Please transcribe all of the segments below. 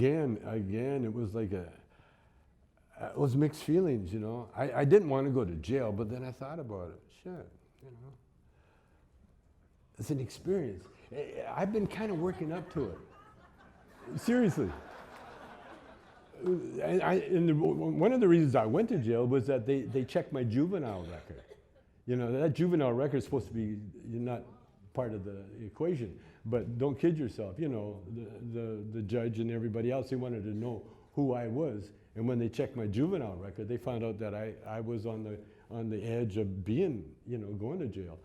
again, it was like it was mixed feelings, you know. I didn't want to go to jail, but then I thought about it. Shit, you know. It's an experience. I've been kind of working up to it. Seriously. One of the reasons I went to jail was that they checked my juvenile record. You know, that juvenile record is supposed to be not part of the equation, but don't kid yourself. You know, the judge and everybody else, they wanted to know who I was, and when they checked my juvenile record, they found out that I was on the edge of being, you know, going to jail,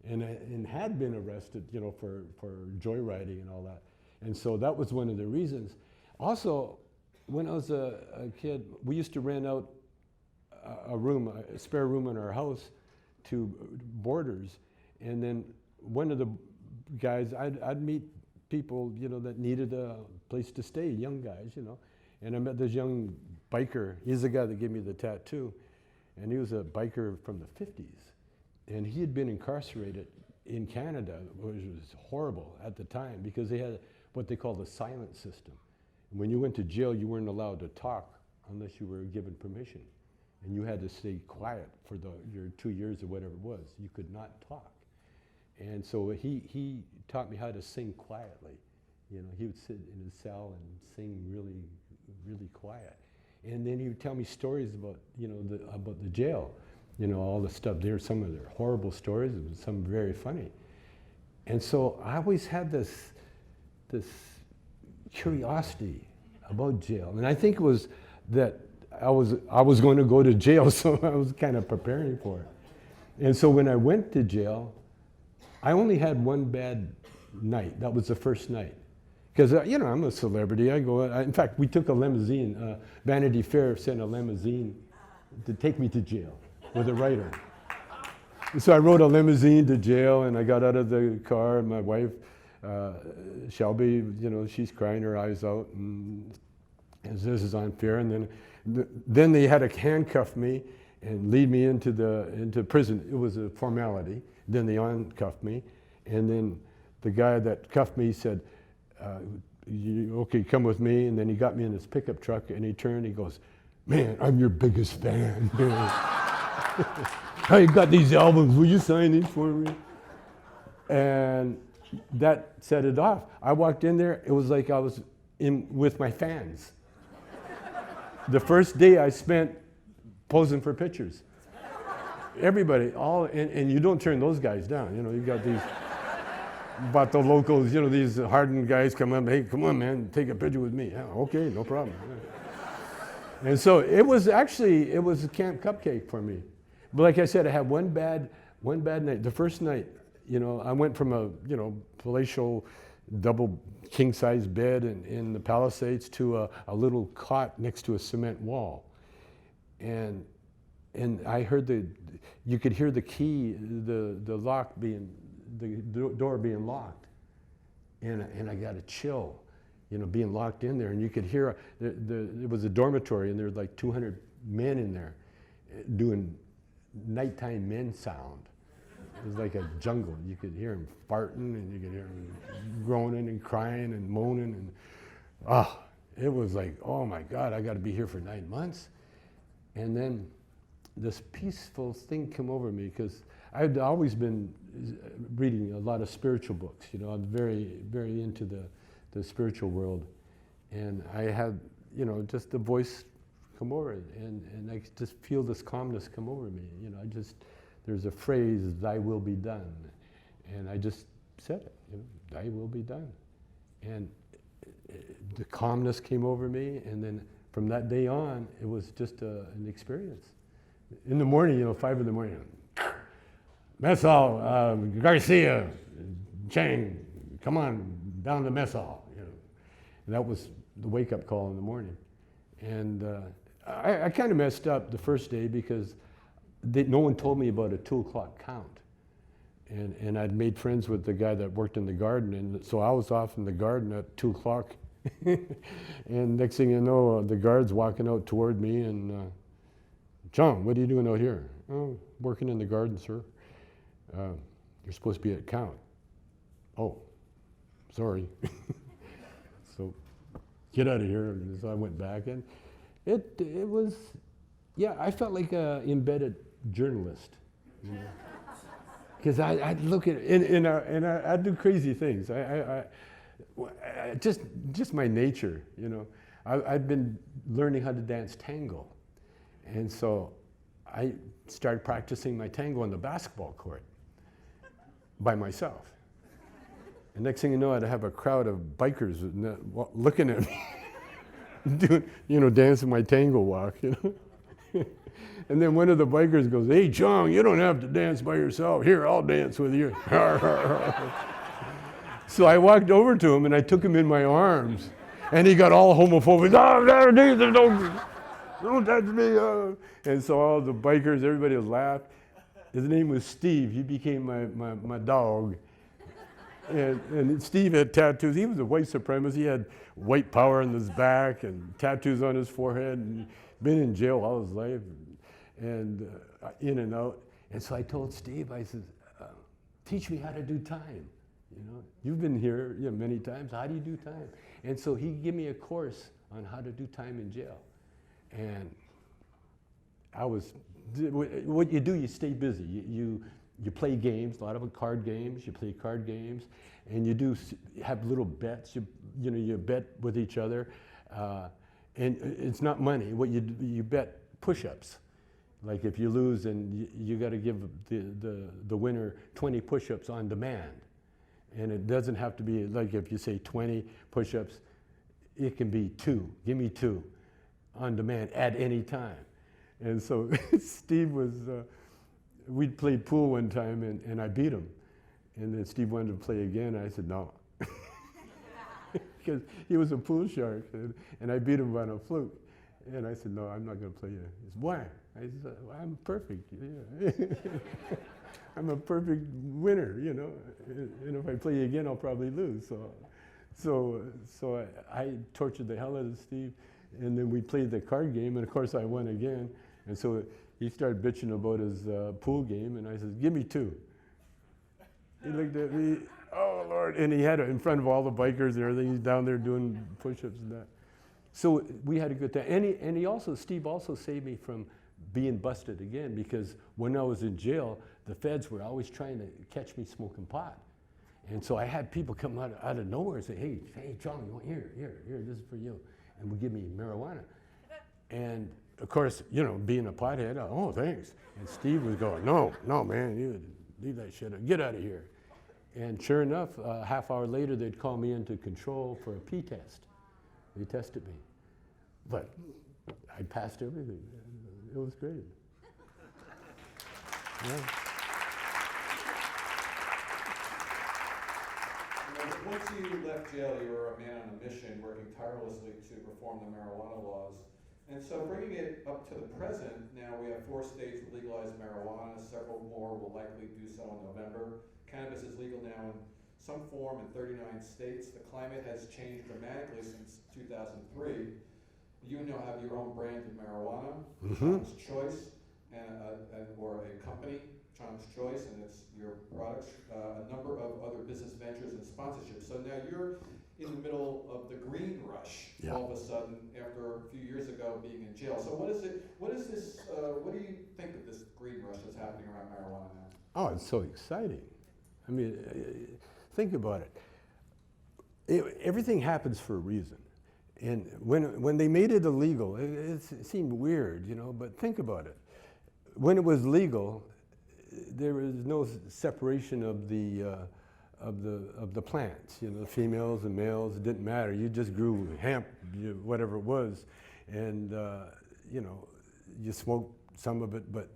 and had been arrested, you know, for joyriding and all that, and so that was one of the reasons. Also, when I was a kid, we used to rent out a spare room in our house to boarders, and then one of the guys, I'd meet people, you know, that needed a place to stay, young guys, you know, and I met this young biker. He's the guy that gave me the tattoo, and he was a biker from the 50s, and he had been incarcerated in Canada, which was horrible at the time because they had what they called the silent system. When you went to jail, you weren't allowed to talk unless you were given permission. And you had to stay quiet for your 2 years or whatever it was. You could not talk. And so he taught me how to sing quietly. You know, he would sit in his cell and sing really, really quiet. And then he would tell me stories about, you know, about the jail. You know, all the stuff there, some of their horrible stories, and some very funny. And so I always had this curiosity about jail, and I think it was that I was going to go to jail, so I was kind of preparing for it. And so when I went to jail, I only had one bad night. That was the first night, because you know, I'm a celebrity. In fact, we took a limousine. Vanity Fair sent a limousine to take me to jail with a writer. So I rode a limousine to jail, and I got out of the car, and my wife, Shelby, you know, she's crying her eyes out, and this is unfair. And then they had to handcuff me and lead me into prison. It was a formality. Then they uncuffed me, and then the guy that cuffed me said, "Okay, come with me." And then he got me in his pickup truck, and he turned. He goes, "Man, I'm your biggest fan. I got these albums. Will you sign these for me?" And that set it off. I walked in there, it was like I was in with my fans. The first day I spent posing for pictures. Everybody, and you don't turn those guys down. You know, you got these, but the locals, you know, these hardened guys come up, "Hey, come on, man, take a picture with me." "Yeah, okay, no problem." And so it was a Camp Cupcake for me. But like I said, I had one bad night. The first night, you know, I went from a, you know, palatial double king-size bed in the Palisades to a little cot next to a cement wall. And I heard you could hear the key, the door being locked. And I got a chill, you know, being locked in there. And you could hear, it was a dormitory, and there were like 200 men in there doing nighttime men sound. It was like a jungle. You could hear him farting, and you could hear him groaning and crying and moaning, and it was like, oh my God, I got to be here for 9 months. And then this peaceful thing came over me, because I'd always been reading a lot of spiritual books. You know, I'm very, very into the spiritual world, and I had, you know, just the voice come over, and I just feel this calmness come over me. You know, there's a phrase, "Thy will be done," and I just said it, you know, "Thy will be done," and the calmness came over me, and then from that day on, it was just an experience. In the morning, you know, 5 in the morning, "Mess hall, Garcia, Chang, come on down to mess hall," you know, and that was the wake-up call in the morning. And I kind of messed up the first day because no one told me about a 2 o'clock count. And I'd made friends with the guy that worked in the garden, and so I was off in the garden at 2 o'clock. And next thing you know, the guard's walking out toward me, and "Chong, what are you doing out here?" "Oh, working in the garden, sir." "You're supposed to be at count." "Oh, sorry." So get out of here. And so I went back, and it was, yeah, I felt like an embedded journalist. Because I'd look at it, and I'd do crazy things. Just my nature, you know. I'd been learning how to dance tango. And so I started practicing my tango on the basketball court by myself. And next thing you know, I'd have a crowd of bikers looking at me, doing, dancing my tango walk, And then one of the bikers goes, "Hey, Chong, you don't have to dance by yourself. Here, I'll dance with you." So I walked over to him and I took him in my arms, and he got all homophobic. Don't touch me. And so all the bikers, everybody laughed. His name was Steve. He became my dog. And Steve had tattoos. He was a white supremacist. He had white power on his back and tattoos on his forehead, and been in jail all his life, and in and out. And so I told Steve, I said, teach me how to do time. You've been here many times. How do you do time? And so he gave me a course on how to do time in jail. And what you do, you stay busy. You play games, a lot of them card games. You play card games, and you have little bets. You bet with each other, and it's not money. What you bet push-ups. Like if you lose, and you got to give the winner 20 push-ups on demand, and it doesn't have to be like if you say 20 push-ups, it can be 2. Give me 2 on demand at any time. And so Steve was. We'd played pool one time, and I beat him. And then Steve wanted to play again, and I said, no. Because he was a pool shark, and I beat him on a fluke. And I said, no, I'm not going to play you. He said, why? I said, well, I'm perfect. Yeah. I'm a perfect winner, And if I play you again, I'll probably lose. So I tortured the hell out of Steve. And then we played the card game, and of course I won again. And so he started bitching about his pool game, and I said, give me 2. He looked at me, oh Lord, and he had it in front of all the bikers and everything. He's down there doing push-ups and that. So we had a good time. And Steve also saved me from being busted again, because when I was in jail, the feds were always trying to catch me smoking pot. And so I had people come out of nowhere and say, hey, Chong, you want here, this is for you. And would give me marijuana. And of course, being a pothead, oh, thanks. And Steve was going, no, man, you leave that shit, get out of here. And sure enough, a half hour later, they'd call me into control for a pee test. They tested me. But I passed everything. It was great. Yeah. Once you left jail, you were a man on a mission, working tirelessly to reform the marijuana laws. And so bringing it up to the present, now we have 4 states that legalize marijuana. Several more will likely do so in November. Cannabis is legal now in some form in 39 states. The climate has changed dramatically since 2003. You now have your own brand of marijuana, Chong's Choice, or a company, Chong's Choice, and it's your products, a number of other business ventures and sponsorships. So now you're in the middle of the green rush, all of a sudden, after a few years ago being in jail. So what do you think of this green rush that's happening around marijuana now? Oh, it's so exciting. I mean, think about it. Everything happens for a reason. And when they made it illegal, it seemed weird, but think about it. When it was legal, there was no separation of the plants, females and males. It didn't matter. You just grew hemp, whatever it was, and you smoked some of it. But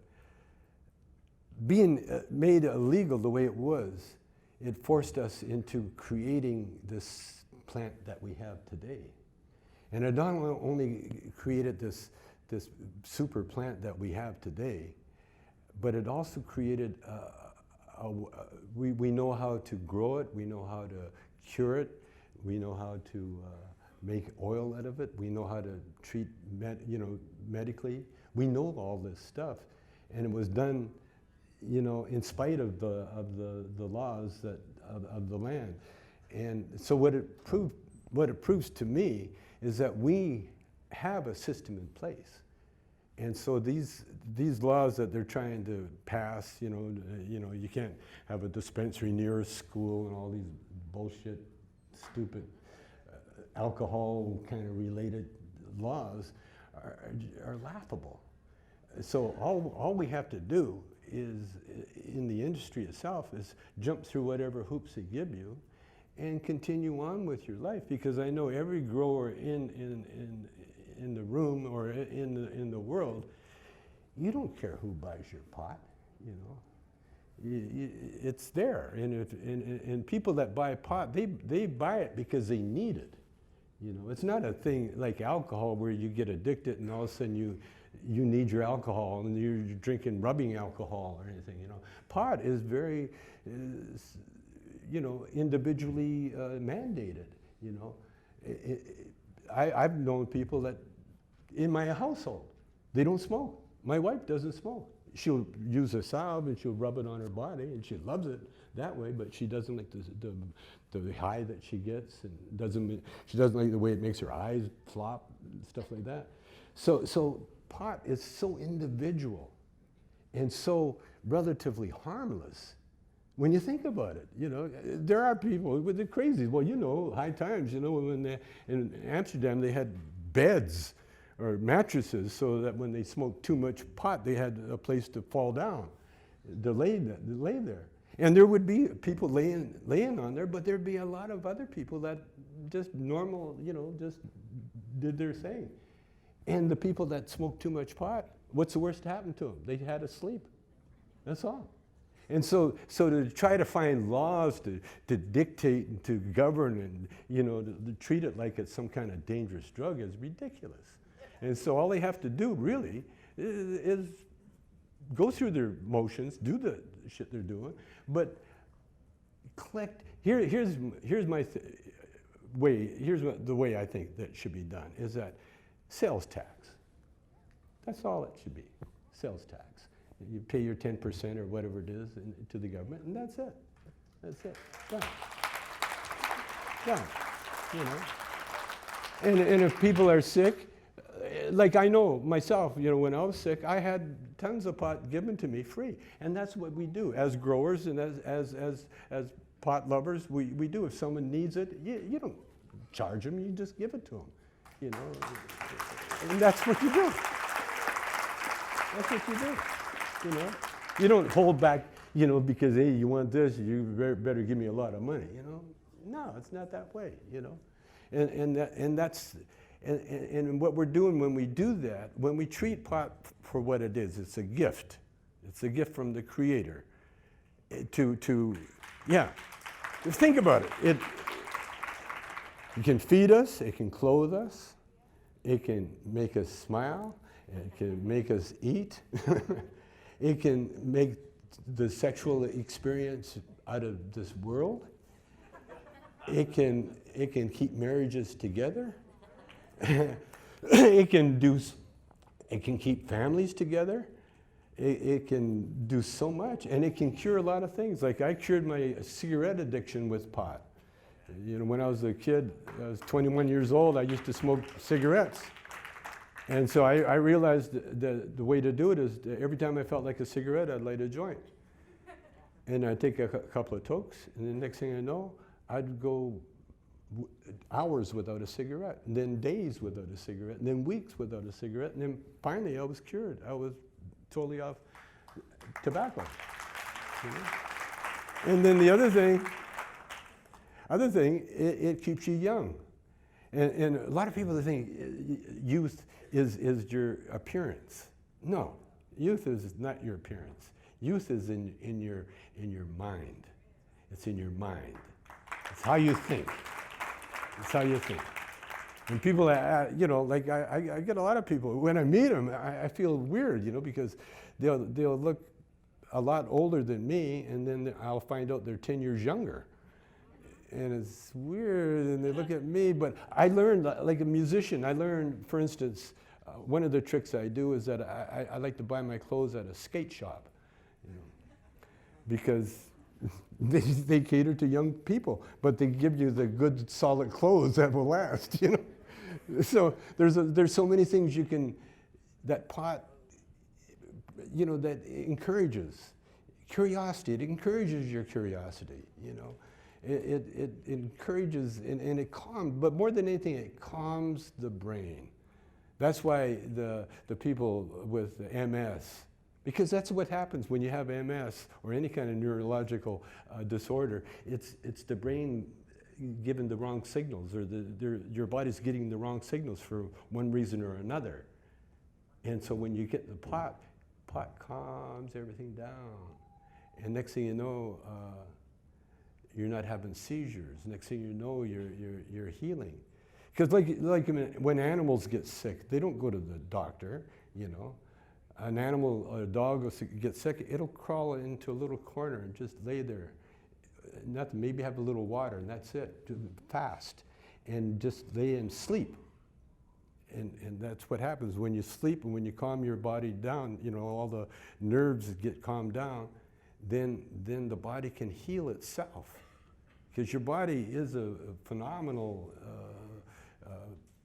being made illegal the way it was, it forced us into creating this plant that we have today. And it not only created this super plant that we have today, but it also created we know how to grow it, we know how to cure it, we know how to make oil out of it, we know how to treat medically. We know all this stuff, and it was done in spite of the laws of the land. And so what it proves to me is that we have a system in place. And so these laws that they're trying to pass, you know, you can't have a dispensary near a school and all these bullshit, stupid alcohol kind of related laws are laughable. So all we have to do is, in the industry itself, is jump through whatever hoops they give you and continue on with your life. Because I know every grower in the room or in the world, you don't care who buys your pot, you know. It's there, and people that buy pot, they buy it because they need it. You know, it's not a thing like alcohol where you get addicted and all of a sudden you need your alcohol and you're drinking rubbing alcohol or anything. You know, pot is very, you know, individually mandated. You know, I've known people that in my household they don't smoke. My wife doesn't smoke. She'll use a salve and she'll rub it on her body and she loves it that way, but she doesn't like the high that she gets, and she doesn't like the way it makes her eyes flop and stuff like that. So pot is so individual and so relatively harmless when you think about it. You know, there are people with the crazy. Well, you know, high times, you know, when in Amsterdam they had beds or mattresses so that when they smoked too much pot, they had a place to fall down, to lay there. And there would be people laying on there, but there'd be a lot of other people that just normal, you know, just did their thing. And the people that smoked too much pot, what's the worst that happened to them? They had to sleep. That's all. And so to try to find laws to dictate and to govern and, you know, to treat it like it's some kind of dangerous drug is ridiculous. And so all they have to do really is go through their motions, do the shit they're doing, but collect. Here's my way. Here's the way I think that should be done is that sales tax. That's all it should be. Sales tax. You pay your 10% or whatever it is to the government, and that's it. That's it. Done. Done. You know. And if people are sick, like I know myself, you know, when I was sick, I had tons of pot given to me free. And that's what we do as growers and as pot lovers, we do. If someone needs it, you don't charge them, you just give it to them, you know. And that's what you do. That's what you do, you know. You don't hold back, you know, because, hey, you want this, you better give me a lot of money, you know. No, it's not that way, you know. And what we're doing when we do that, when we treat pot for what it is, it's a gift. It's a gift from the Creator. Yeah. Think about it. It can feed us, it can clothe us, it can make us smile, it can make us eat, it can make the sexual experience out of this world. It can keep marriages together. It can keep families together. It can do so much, and it can cure a lot of things. Like I cured my cigarette addiction with pot. You know, when I was a kid, I was 21 years old, I used to smoke cigarettes. And so I realized the way to do it is every time I felt like a cigarette, I'd light a joint. And I'd take a couple of tokes, and the next thing I know, I'd go hours without a cigarette, and then days without a cigarette, and then weeks without a cigarette, and then finally I was cured. I was totally off tobacco. You know? And then the other thing, it keeps you young. And a lot of people think youth is your appearance. No, youth is not your appearance. Youth is in your mind. It's in your mind. It's how you think. It's how you think. And people, you know, like I get a lot of people, when I meet them, I feel weird, you know, because they'll look a lot older than me, and then I'll find out they're 10 years younger. And it's weird, and they look at me, but I learned, like a musician, I learned, for instance, one of the tricks I do is that I like to buy my clothes at a skate shop, you know, because they cater to young people, but they give you the good, solid clothes that will last, you know. So there's so many things you can, that pot, you know, that encourages curiosity. It encourages your curiosity, you know. It encourages and it calms, but more than anything, it calms the brain. That's why the people with MS, because that's what happens when you have MS or any kind of neurological disorder. It's the brain giving the wrong signals, or your body's getting the wrong signals for one reason or another. And so when you get the pot calms everything down. And next thing you know, you're not having seizures. Next thing you know, you're healing. Because like when animals get sick, they don't go to the doctor, you know. An animal, a dog gets sick, it'll crawl into a little corner and just lay there. Nothing, maybe have a little water, and that's it. Fast, and just lay and sleep. And that's what happens when you sleep and when you calm your body down. You know, all the nerves get calmed down. Then the body can heal itself, because your body is a phenomenal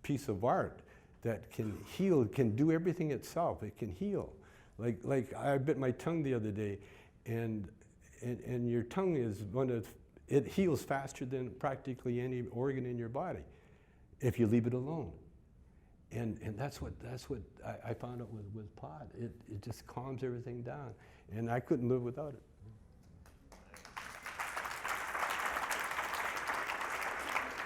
piece of art that can heal, can do everything itself. It can heal. Like I bit my tongue the other day, and your tongue is it heals faster than practically any organ in your body if you leave it alone. And that's what I found out with pot. It just calms everything down, and I couldn't live without it.